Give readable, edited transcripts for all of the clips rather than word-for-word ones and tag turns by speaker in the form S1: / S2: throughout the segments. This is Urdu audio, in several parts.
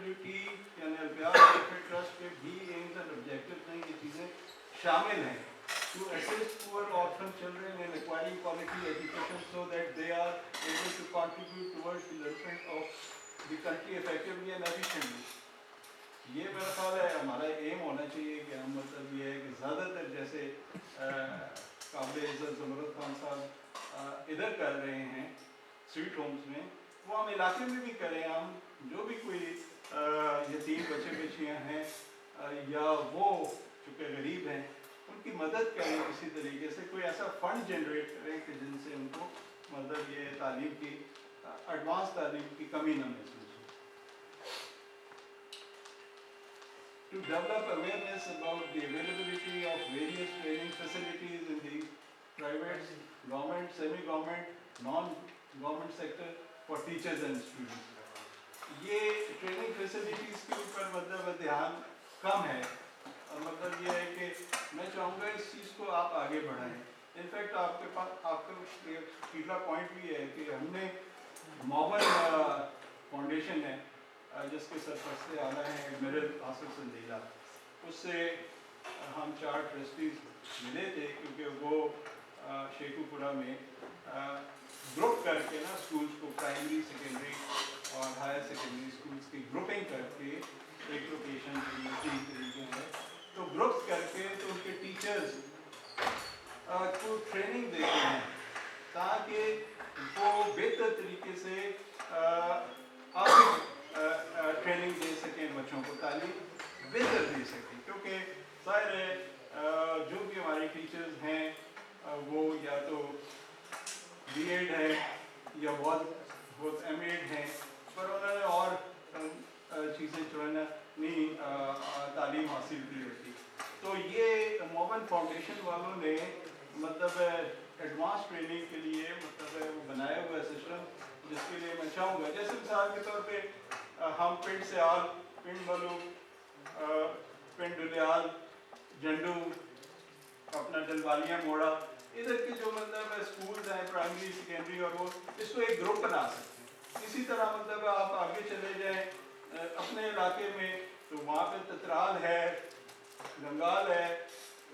S1: افورڈیبلٹی یعنی البیار ویلفیئر ٹرسٹ کے بھی ایمز اینڈ آبجیکٹیوز میں یہ چیزیں شامل ہیں. To assist poor orphan children in acquiring quality education so that they are able to contribute towards the development of the country effectively and efficiently. یہ میرا خیال ہے ہمارا ایم ہونا چاہیے کہ ہم مطلب یہ ہے کہ زیادہ تر جیسے قابل عزت زمرد خان صاحب ادھر کر رہے ہیں سویٹ ہومز میں، وہ ہم علاقے میں بھی کریں. ہم جو بھی کوئی یتیم بچے بچیاں ہیں یا وہ چونکہ غریب ہیں ان کی مدد کریں کسی طریقے سے، کوئی ایسا فنڈ جنریٹ کریں کہ جن سے ان کو مطلب یہ تعلیم کی ایڈوانس تعلیم کی کمی نہ محسوس ہو. To develop awareness about the availability of various training facilities in the private, government, semi-government, non-government sector for teachers and students. یہ ٹریننگ فیسلٹیز کے اوپر مطلب دھیان کم ہے، مطلب یہ ہے کہ میں چاہوں گا اس چیز کو آپ آگے بڑھائیں. انفیکٹ آپ کے پاس آپ کا پچھلا پوائنٹ بھی ہے کہ ہم نے معاون فاؤنڈیشن ہے جس کے سرپرست اعلیٰ ہیں ایڈمرل آصف سندیلا، اس سے ہم 4 ٹرسٹیز ملے تھے کیونکہ وہ شیخو پورہ میں گروپ کر کے نا اسکولس کو پرائمری سیکنڈری اور ہائر سیکنڈری اسکولس کی گروپنگ کر کے ایک لوکیشن کے 3 طریقے ہیں تو گروپس کر کے تو ان کے ٹیچرز کو ٹریننگ دیتے ہیں تاکہ وہ بہتر طریقے سے آگے ٹریننگ دے سکیں، بچوں کو تعلیم بہتر دے سکیں. کیونکہ ظاہر ہے جو بھی ہمارے ٹیچرز ہیں وہ یا تو بی ایڈ ہے یا بہت ایم ایڈ ہیں، پر انہوں نے اور چیزیں جو ہے نا نہیں تعلیم حاصل کی ہوتی. تو یہ معاون فاؤنڈیشن والوں نے مطلب ایڈوانس ٹریننگ کے لیے مطلب وہ بنایا ہوا ہے سسٹم، جس کے لیے میں چاہوں گا جیسے مثال کے طور پہ ہم پنڈ سیال، پنڈ ملو، پنڈ ڈلیال، جنڈو، اپنا ڈلوالیاں موڑا، ادھر کے جو مطلب اسکولز ہیں پرائمری سیکنڈری اور وہ اس کو ایک گروپ بنا سکتے ہیں. اسی طرح مطلب آپ آگے چلے جائیں اپنے علاقے میں تو وہاں پہ تترال ہے، گنگال ہے،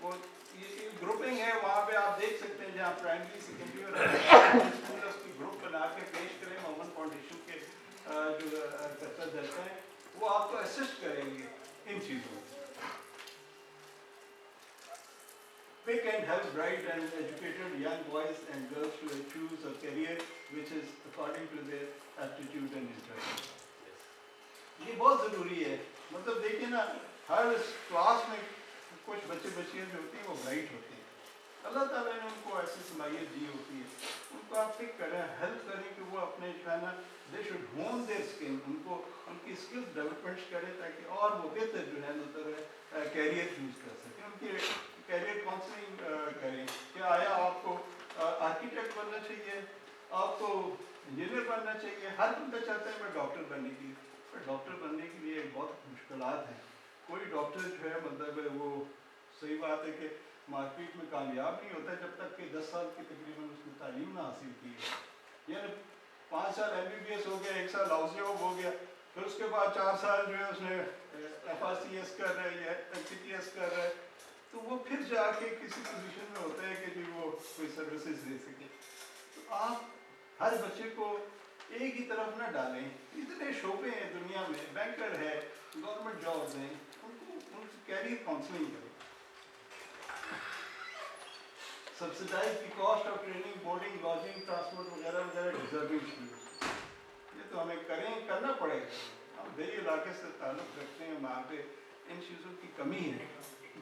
S1: وہ یہ گروپنگ ہے، وہاں پہ آپ دیکھ سکتے ہیں جہاں پرائمری سیکنڈری اور اسکول اس کی گروپ بنا کے پیش کریں معاون فاؤنڈیشن کے جو کرتا دھرتا ہے وہ آپ کو اسسٹ کریں گے ان چیزوں میں. Pick and help bright and educated young boys and girls to choose a career which is according to their aptitude and interest. یہ بہت ضروری ہے. مطلب دیکھیں نا ہر کلاس میں کچھ بچے بچیاں جو ہوتی ہیں وہ برائٹ ہوتے ہیں، اللہ تعالیٰ نے ان کو ایسی صلاحیت دی ہوتی ہے، ان کو آپ پک کریں، ہیلپ کریں کہ وہ اپنے جو ہے نا دے شوڈ ہون دیئر اسکل، ان کو ان کی اسکلس ڈیولپمنٹ کریں تاکہ اور وہ بہتر جو ہے مطلب کیریئر چوز کر سکیں. ان کی کیریئر کاؤنسلنگ کریں کہ آیا آپ کو آرکیٹیکٹ بننا چاہیے، آپ کو انجینئر بننا چاہیے. ہر بندہ چاہتا ہے میں ڈاکٹر بننے کی، پر ڈاکٹر بننے کے لیے بہت مشکلات ہیں. کوئی ڈاکٹر جو ہے مطلب وہ صحیح بات ہے کہ مارکیٹ میں کامیاب نہیں ہوتا جب تک کہ 10 سال کی تقریباً اس نے تعلیم نہ حاصل کی ہے. یعنی 5 سال ایم بی بی ایس ہو گیا، 1 سال ہاؤس جاب ہو گیا، پھر اس کے بعد 4 سال جو ہے اس نے ایف آر سی ایس کر رہا ہے یا ایف سی ٹی ایس کر رہا ہے، تو وہ پھر جا کے کسی پوزیشن میں ہوتا ہے کہ جی وہ کوئی سروسز دے سکے. تو آپ ہر بچے کو ایک ہی طرف نہ ڈالیں. اتنے شعبے ہیں دنیا میں، بینکر ہے، گورنمنٹ جابز ہیں، ان کی کیریئر کاؤنسلنگ کریں. Subsidise the cost of training, boarding, lodging, transport وغیرہ وغیرہ ڈیزرونگ اسٹوڈنٹس. یہ تو ہمیں کرنا پڑے گا. ہم دیہی علاقے سے تعلق رکھتے ہیں، وہاں پہ ان چیزوں کی کمی ہے.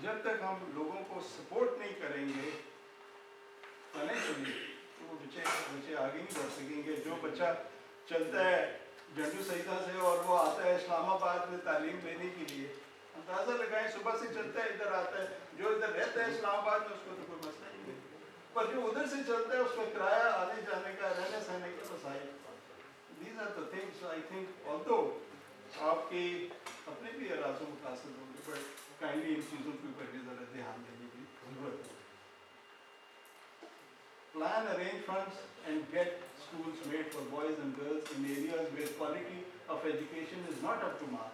S1: جب تک ہم لوگوں کو سپورٹ نہیں کریں گے فائنینشلی تو وہ بچے آگے نہیں بڑھ سکیں گے. جو بچہ چلتا ہے جنڈو سیدہ سے اور وہ آتا ہے اسلام آباد میں تعلیم لینے کے لیے، اندازہ لگائیں صبح سے چلتا ہے ادھر آتا ہے، جو ادھر رہتا ہے اسلام آباد میں اس کو تو کوئی مسئلہ نہیں ہے، پر جو ادھر سے چلتا ہے اس کا کرایہ آنے جانے کا، رہنے سہنے کا مسائل. These are the things I think although آپ کی اپنے بھی ارادوں متاثر ہوں گے بٹ کائنڈلی ان چیزوں کے اوپر بھی ذرا دھیان دینے کی ضرورت ہے. Plan, arrange funds and get schools made for boys and girls in areas where quality of education is not up to mark.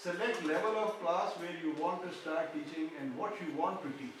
S1: Select level of class where you want to start teaching and what you want to teach.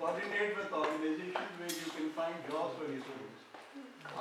S1: Coordinate with organizations where you can find jobs for your students.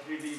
S1: 3D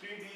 S1: 3D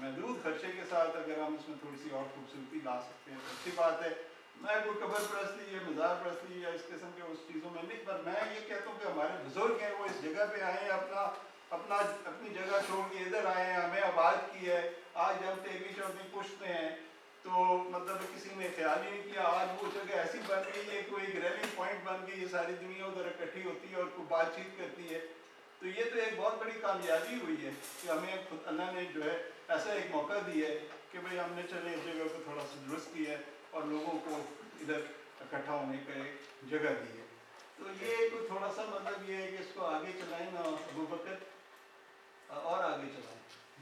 S1: محدود خرچے کے ساتھ اگر ہم اس میں تھوڑی سی اور خوبصورتی لا سکتے ہیں تو اچھی بات ہے. میں کوئی قبر پرستی یا مزار پرستی یا اس قسم کے اس چیزوں میں نہیں, پر میں یہ کہتا ہوں کہ ہمارے بزرگ ہیں وہ اس جگہ پہ آئے ہیں, اپنی جگہ چھوڑ کے ادھر آئے ہیں, ہمیں آباد کی ہے. آج ہم تیوی چوتھی پوچھتے ہیں تو مطلب کسی نے خیال ہی نہیں کیا. آج وہ جگہ ایسی بن گئی ہے, کوئی ایک ریلی پوائنٹ بن گئی ہے, ساری دنیا ادھر اکٹھی ہوتی ہے اور کوئی بات چیت کرتی ہے. تو یہ تو ایک بہت بڑی کامیابی ہوئی ہے کہ ہمیں خود اللہ نے جو ہے ایسا ایک موقع دیا ہے کہ بھئی ہم نے چلے اس جگہ کو تھوڑا سا درست کیا ہے اور لوگوں کو ادھر اکٹھا ہونے کا ایک جگہ دی ہے. تو یہ کوئی تھوڑا سا مطلب یہ ہے کہ اس کو آگے چلائیں نا ابو بکر, اور آگے چلائیں.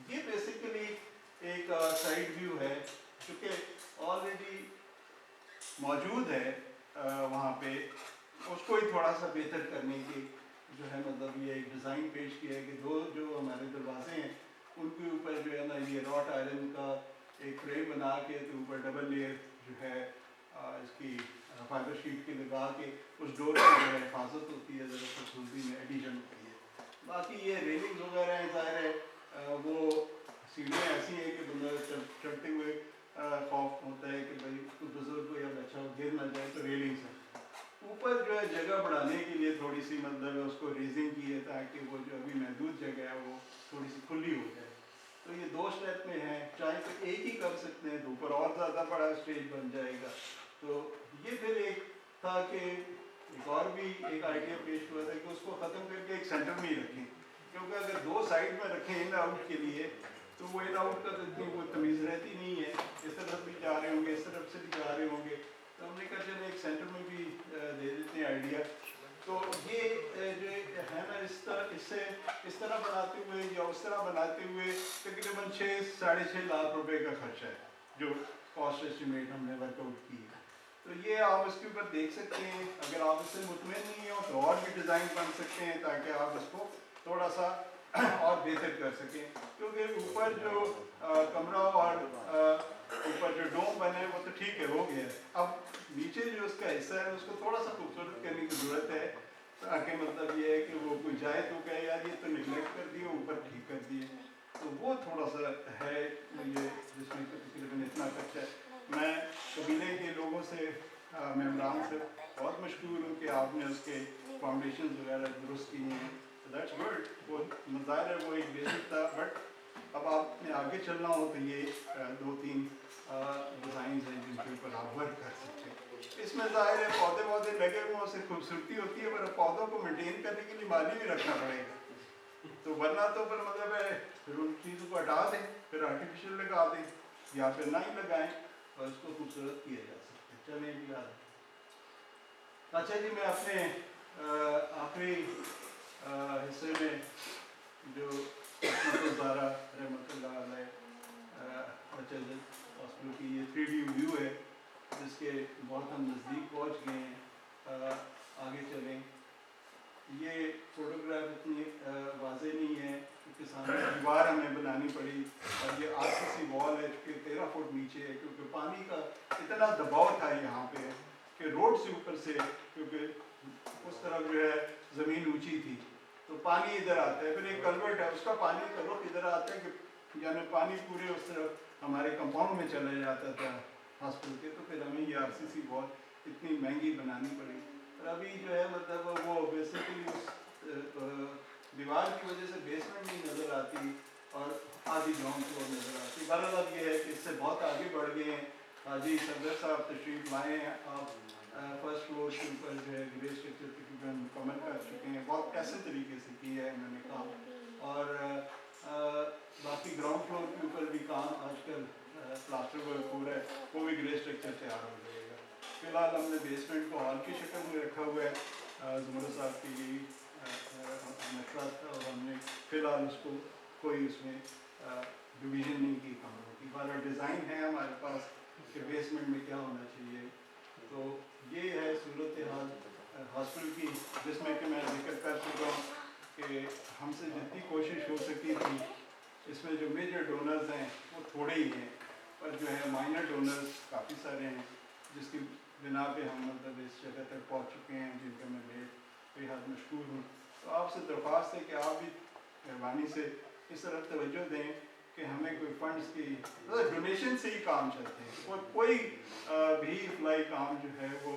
S1: یہ بیسیکلی ایک سائڈ ویو ہے جو کہ آلریڈی موجود ہے وہاں پہ. اس کو ہی تھوڑا سا بہتر کرنے کی جو ہے مطلب یہ ایک ڈیزائن پیش کیا ہے کہ جو ہمارے دروازے ہیں ان کے اوپر جو ہے نا یہ راٹ آئرن کا ایک فریم بنا کے تو اوپر ڈبل لیئر جو ہے اس کی فائبر شیٹ کی لگا کے اس ڈور کی جو ہے حفاظت ہوتی ہے, ذرا خوبصورتی میں ایڈیشن ہوتی ہے. باقی یہ ریلنگ وغیرہ ہیں, ظاہر ہے وہ سیڑھیاں ایسی ہیں کہ بندہ چڑھتے ہوئے خوف ہوتا ہے کہ بھائی کوئی بزرگ کو یا بچہ گر نہ جائے, تو ریلنگ سے اوپر جو ہے جگہ بڑھانے کے لیے تھوڑی سی مطلب اس کو ریزنگ کی ہے تاکہ وہ جو ابھی محدود جگہ ہے وہ تھوڑی سی کھلی ہو جائے. تو یہ 2 اسٹیپ میں ہے, چاہے تو ایک ہی کر سکتے ہیں تو اوپر اور زیادہ بڑا اسٹیج بن جائے گا. تو یہ پھر ایک تھا کہ ایک اور بھی ایک آئیڈیا پیش ہوا تھا کہ اس کو ختم کر کے ایک سینٹر میں ہی رکھیں, کیونکہ اگر 2 سائڈ میں رکھیں ان آؤٹ کے لیے تو وہ ان آؤٹ کا تو اتنی کوئی تمیز رہتی نہیں ہے, اس طرف بھی جا رہے ہوں گے اس طرف سے بھی جا رہے ہوں گے. تو ہم نے کہا چلے ایک سینٹر میں بھی دے دیتے ہیں آئیڈیا. تو یہ جو ہے نا اس طرح بناتے ہوئے یا اس طرح بناتے ہوئے تقریباً 6-6.5 لاکھ روپے کا خرچہ ہے جو کاسٹ اسٹیمیٹ ہم نے ورک آؤٹ کی ہے. تو یہ آپ اس کے اوپر دیکھ سکتے ہیں. اگر آپ اس سے مطمئن نہیں ہو تو اور بھی ڈیزائن بن سکتے ہیں تاکہ آپ اس کو تھوڑا سا اور بہتر کر سکیں, کیونکہ اوپر جو کمرہ اور اوپر جو ڈوم بنے وہ تو ٹھیک ہے, ہو گیا ہے. اب نیچے جو اس کا حصہ ہے اس کو تھوڑا سا خوبصورت کرنے کی ضرورت ہے تاکہ مطلب یہ ہے کہ وہ کوئی جائے تو کہے یار یہ تو نگلیکٹ کر دیے, اوپر ٹھیک کر دیے. تو وہ تھوڑا سا ہے یہ جس میں تقریباً اتنا خرچہ ہے. میں قبیلے کے لوگوں سے ممبران سے بہت مشکور ہوں کہ آپ نے اس کے فاؤنڈیشن وغیرہ درست کیے ہیں. That's good. وہ ظاہر ہے وہ ایک بیسک تھا, بٹ اب آپ نے آگے چلنا ہو تو یہ 2-3 ڈیزائنز ہیں جن کے اوپر آپ ورک کر سکتے ہیں. اس میں ظاہر ہے پودے لگے ہوئے اس سے خوبصورتی ہوتی ہے, پر پودوں کو مینٹین کرنے کے لیے مالی بھی رکھنا پڑے گا. تو ورنہ تو پھر مطلب ہے پھر ان چیزوں کو ہٹا دیں, پھر آرٹیفیشیل لگا دیں یا پھر نہ ہی لگائیں اور اس کو خوبصورت کیا جا سکتا ہے. چلیں جی یار. اچھا جی, میں اپنے آخری حصے میں جو زارا رحمۃ اللہ علیہ ہاسپٹل کی یہ 3D ویو ہے جس کے بہت ہم نزدیک پہنچ گئے ہیں. آگے چلیں. یہ فوٹوگراف اتنی واضح نہیں ہے کیونکہ سامنے دیوار ہمیں بنانی پڑی اور یہ RCC وال ہے کہ 13 فٹ نیچے ہے, کیونکہ پانی کا اتنا دباؤ تھا یہاں پہ کہ روڈ سے اوپر سے, کیونکہ اس طرف جو ہے زمین اونچی تھی تو پانی ادھر آتا ہے. پھر ایک کلورٹ ہے, اس کا پانی کا رخ ادھر آتا ہے کہ یعنی پانی پورے اس طرف ہمارے کمپاؤنڈ میں چلا جاتا تھا ہاسپٹل کے. تو پھر ہمیں یہ RCC وال اتنی مہنگی بنانی پڑی. اور ابھی جو ہے مطلب وہ بیسیکلی اس دیوار کی وجہ سے بیسمنٹ نہیں نظر آتی اور آدھی گراؤنڈ فلور نظر آتی. بہرحال اب یہ ہے کہ اس سے بہت آگے بڑھ گئے ہیں. حاجی صدر صاحب تشریف لائے ہیں. آپ فرسٹ فلور کے اوپر جو ہے گرے اسٹرکچر تقریباً مکمل کر چکے ہیں. بہت ایسے طریقے سے کیا ہے انہوں نے کام. اور باقی گراؤنڈ فلور کے اوپر بھی کام آج کل پلاسٹر ورک ہو رہا ہے, وہ بھی گرے اسٹرکچر تیار ہو جائے گا. فی الحال ہم نے بیسمنٹ کو ہال کی شکل میں رکھا ہوا ہے. زمرہ صاحب کی یہی مشورہ تھا اور ہم نے فی الحال اس کو کوئی اس میں ڈویژن نہیں کی کمروں کی. بارہ ڈیزائن ہے ہمارے پاس کہ بیسمنٹ میں کیا ہونا چاہیے. تو یہ ہے صورت حال ہاسپٹل کی, جس میں کہ میں ذکر کر چکا ہوں کہ ہم سے جتنی کوشش ہو سکی تھی. اس میں جو میجر ڈونرز ہیں وہ تھوڑے ہی ہیں, پر جو ہے مائنر ڈونرز کافی سارے ہیں جس کی بنا پہ ہم مطلب اس جگہ تک پہنچ چکے ہیں, جن کا میں بے حد مشکور ہوں. تو آپ سے درخواست ہے کہ آپ بھی مہربانی سے اس طرف توجہ دیں کہ ہمیں کوئی فنڈز کی ڈونیشن سے ہی کام چلتے ہیں. کوئی بھی فلائی کام جو ہے وہ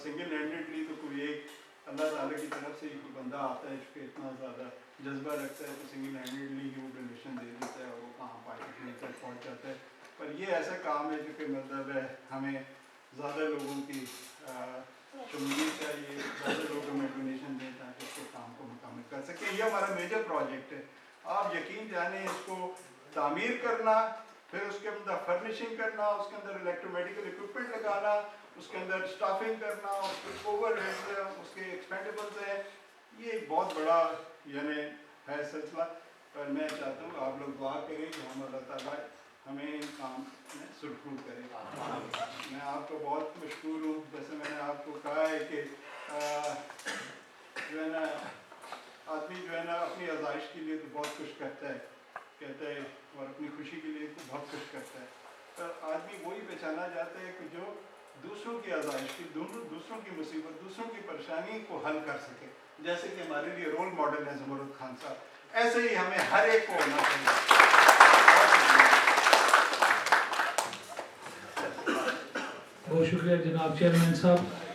S1: سنگل ہینڈیڈلی تو کوئی ایک اللہ تعالیٰ کی طرف سے ہی کوئی بندہ آتا ہے جو کہ اتنا زیادہ جذبہ رکھتا ہے تو سنگل ہینڈیڈلی ہی وہ ڈونیشن دے دیتا ہے اور وہ کام پاکستان تک پہنچ جاتا ہے. پر یہ ایسا کام ہے جو کہ مطلب ہے ہمیں زیادہ لوگوں کی شمولیت چاہیے, زیادہ لوگ ہمیں ڈونیشن دیں تاکہ اس کے کام کو مکمل کر سکیں. یہ ہمارا میجر پروجیکٹ ہے. آپ یقین جانیں اس کو تعمیر کرنا, پھر اس کے اندر فرنیشنگ کرنا, اس کے اندر الیکٹرو میڈیکل اکوپمنٹ لگانا, اس کے اندر اسٹافنگ کرنا, اس کے اوور ہیڈ اس کے ایکسپینڈیبلز ہیں, یہ ایک بہت بڑا یعنی ہے سلسلہ. پر میں چاہتا ہوں آپ لوگ دعا کریں کہ ہم اللہ تعالیٰ ہمیں ان کام میں سرخرو کریں. میں آپ کو بہت مشکور ہوں. جیسے میں نے آپ کو کہا ہے کہ جو ہے نا آدمی جو ہے نا اپنی آزائش کے لیے تو بہت کچھ کرتا ہے, کہتا ہے, اور اپنی خوشی کے لیے تو بہت کچھ کرتا ہے. پر آدمی وہی پہچانا جاتا ہے کہ جو دوسروں کی آزائش کی, دوسروں کی مصیبت, دوسروں کی پریشانی کو حل کر سکے. جیسے کہ ہمارے لیے رول ماڈل ہے زمرد خان صاحب, ایسے ہی ہمیں ہر ایک کو ہونا چاہیے.
S2: بہت شکریہ جناب چیئرمین صاحب.